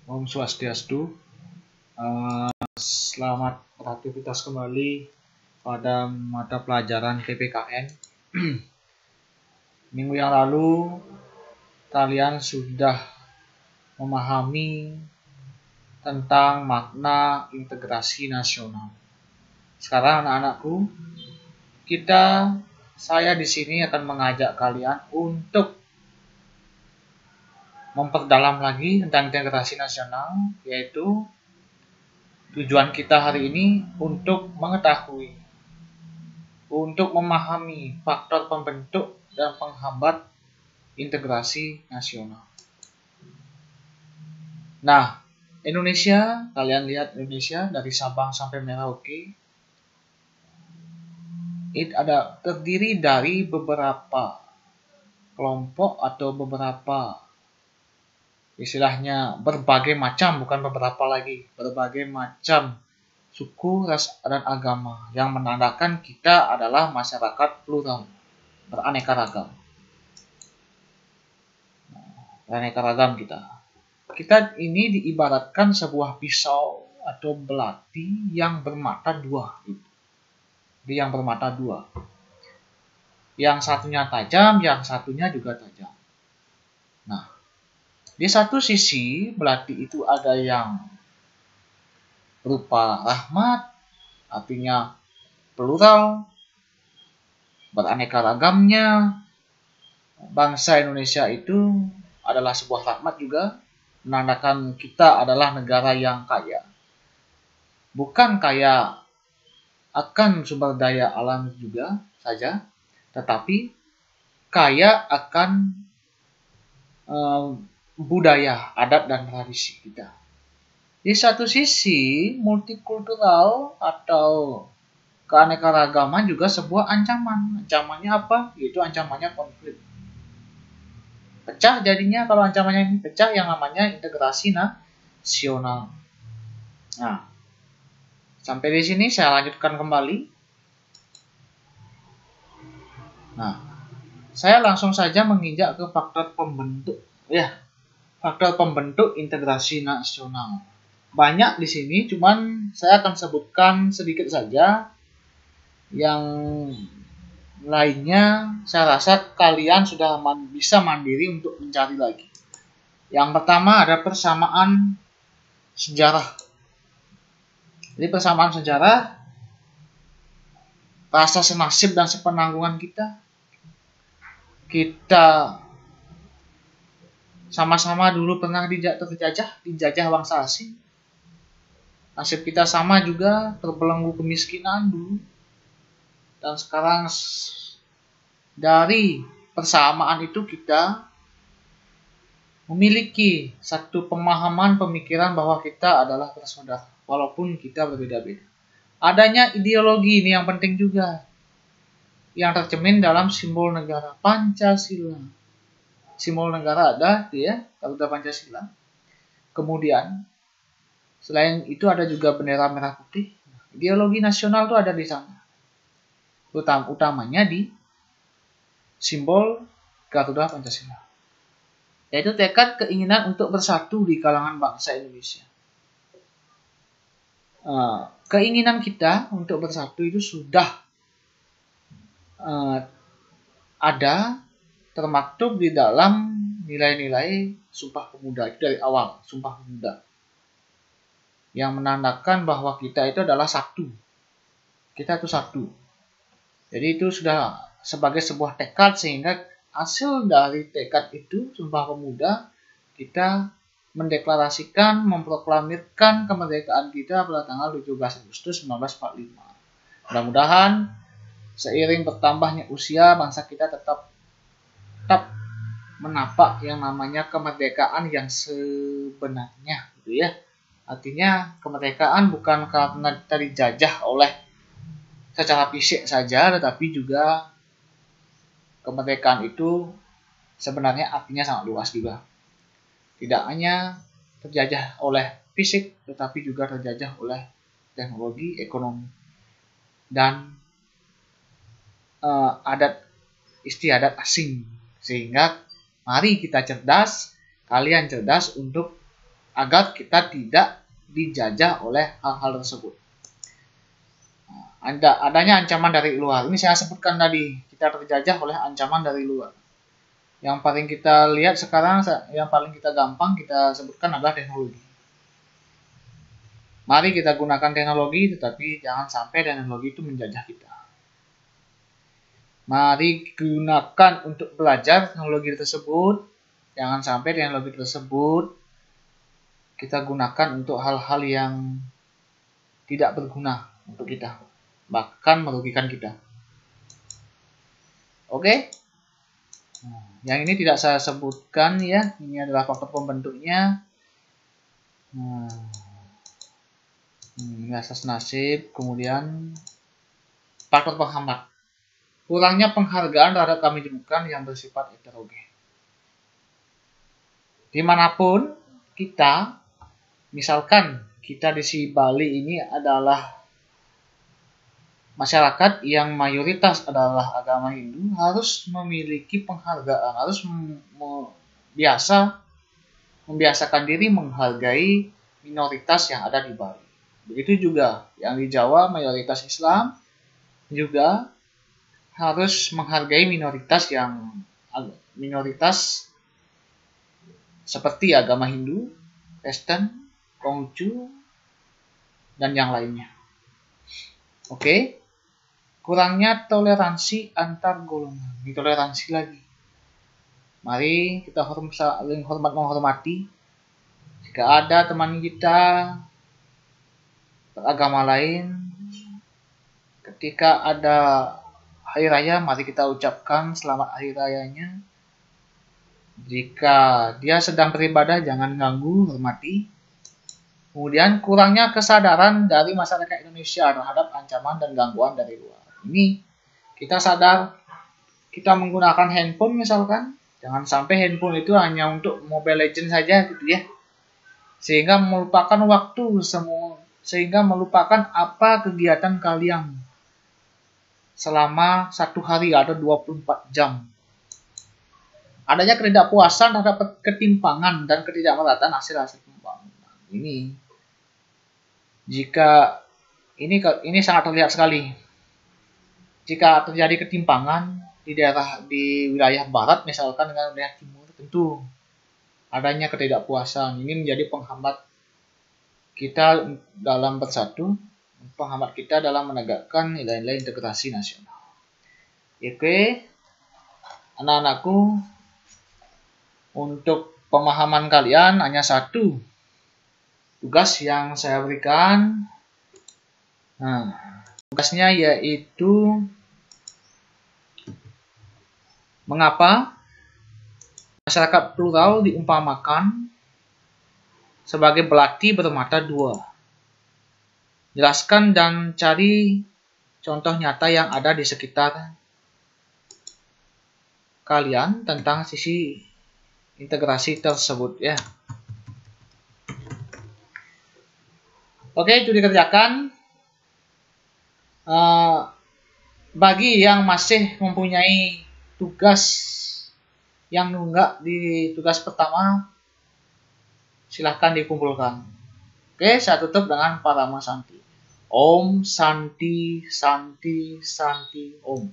Om Swastiastu. Selamat beraktivitas kembali pada mata pelajaran PPKN. Minggu yang lalu kalian sudah memahami tentang makna integrasi nasional. Sekarang anak-anakku, saya di sini akan mengajak kalian untuk memperdalam lagi tentang integrasi nasional, yaitu tujuan kita hari ini untuk mengetahui, untuk memahami faktor pembentuk dan penghambat integrasi nasional. Nah, Indonesia, kalian lihat Indonesia dari Sabang sampai Merauke, terdiri dari beberapa kelompok atau beberapa, istilahnya berbagai macam, bukan beberapa lagi, berbagai macam suku, ras, dan agama yang menandakan kita adalah masyarakat plural, beraneka ragam. Beraneka ragam kita. Kita ini diibaratkan sebuah pisau atau belati yang bermata dua. Yang bermata dua. Yang satunya tajam, yang satunya juga tajam. Nah, di satu sisi belati itu ada yang berupa rahmat, artinya plural, beraneka ragamnya. Bangsa Indonesia itu adalah sebuah rahmat juga, menandakan kita adalah negara yang kaya. Bukan kaya akan sumber daya alam juga saja, tetapi kaya akan budaya, adat, dan tradisi kita. Di satu sisi, multikultural atau keanekaragaman juga sebuah ancaman. Ancamannya apa? Yaitu ancamannya konflik. Pecah jadinya, kalau ancamannya ini pecah, yang namanya integrasi nasional. Nah, sampai di sini saya lanjutkan kembali. Nah, saya langsung saja menginjak ke faktor pembentuk. Faktor pembentuk integrasi nasional. Banyak di sini, cuman saya akan sebutkan sedikit saja. Yang lainnya saya rasa kalian sudah bisa mandiri untuk mencari lagi. Yang pertama ada persamaan sejarah. Jadi persamaan sejarah, rasa senasib dan sepenanggungan kita. Kita sama-sama dulu pernah dijajah bangsa asing. Nasib kita sama juga, terbelenggu kemiskinan dulu. Dan sekarang dari persamaan itu kita memiliki satu pemahaman pemikiran bahwa kita adalah bersaudara, walaupun kita berbeda-beda. Adanya ideologi ini yang penting juga, yang tercermin dalam simbol negara Pancasila. Simbol negara ada, Garuda Pancasila. Kemudian selain itu ada juga bendera merah putih. Ideologi nasional itu ada di sana. Utamanya di simbol Garuda Pancasila, yaitu tekad keinginan untuk bersatu di kalangan bangsa Indonesia. Keinginan kita untuk bersatu itu sudah ada termaktub di dalam nilai-nilai Sumpah Pemuda. Itu dari awal, Sumpah Pemuda, yang menandakan bahwa kita itu adalah satu. Kita itu satu. Jadi itu sudah sebagai sebuah tekad, sehingga hasil dari tekad itu, Sumpah Pemuda, kita mendeklarasikan, memproklamirkan kemerdekaan kita pada tanggal 17 Agustus 1945. Mudah-mudahan seiring bertambahnya usia, bangsa kita tetap menapak yang namanya kemerdekaan yang sebenarnya, Artinya kemerdekaan bukan karena kita dijajah oleh secara fisik saja, tetapi juga kemerdekaan itu sebenarnya artinya sangat luas juga. Tidak hanya terjajah oleh fisik, tetapi juga terjajah oleh teknologi, ekonomi, dan adat istiadat asing. Sehingga mari kita cerdas, kalian cerdas untuk agar kita tidak dijajah oleh hal-hal tersebut. Adanya ancaman dari luar. Ini saya sebutkan tadi, kita terjajah oleh ancaman dari luar. Yang paling kita lihat sekarang, yang paling kita gampang kita sebutkan adalah teknologi. Mari kita gunakan teknologi, tetapi jangan sampai teknologi itu menjajah kita. Mari gunakan untuk belajar teknologi tersebut. Jangan sampai teknologi tersebut kita gunakan untuk hal-hal yang tidak berguna untuk kita, bahkan merugikan kita. Oke? Yang ini tidak saya sebutkan ya. Ini adalah faktor pembentuknya. Ini asas nasib. Kemudian faktor penghambat. Kurangnya penghargaan terhadap kami temukan yang bersifat heterogen. Dimanapun kita, misalkan kita di Bali ini adalah masyarakat yang mayoritas adalah agama Hindu, harus memiliki penghargaan, harus membiasakan diri menghargai minoritas yang ada di Bali. Begitu juga yang di Jawa mayoritas Islam juga harus menghargai minoritas seperti agama Hindu, Kristen, Konghucu, dan yang lainnya. Oke. Kurangnya toleransi antar golongan. Ini toleransi lagi. Mari kita saling hormat menghormati. Jika ada teman kita beragama lain, ketika ada hari raya, mari kita ucapkan selamat hari rayanya. Jika dia sedang beribadah, jangan ganggu, hormati. Kemudian kurangnya kesadaran dari masyarakat Indonesia terhadap ancaman dan gangguan dari luar. Ini kita sadar, kita menggunakan handphone misalkan, jangan sampai handphone itu hanya untuk Mobile Legends saja gitu ya. Sehingga melupakan waktu semua, sehingga melupakan apa kegiatan kalian selama satu hari ada 24 jam. Adanya ketidakpuasan terhadap ketimpangan dan ketidakmerataan hasil-hasil pembangunan. Ini sangat terlihat sekali. Jika terjadi ketimpangan di wilayah barat misalkan dengan wilayah timur, tentu adanya ketidakpuasan. Ini menjadi penghambat kita dalam bersatu, penghambat kita dalam menegakkan nilai-nilai integrasi nasional. Oke, anak-anakku, untuk pemahaman kalian hanya satu tugas yang saya berikan. Tugasnya yaitu mengapa masyarakat plural diumpamakan sebagai belati bermata dua. Jelaskan dan cari contoh nyata yang ada di sekitar kalian tentang sisi integrasi tersebut ya. Oke, itu dikerjakan. Bagi yang masih mempunyai tugas yang nunggak di tugas pertama, silahkan dikumpulkan. Oke, saya tutup dengan Parama Santi. Om Santi Santi Santi Om.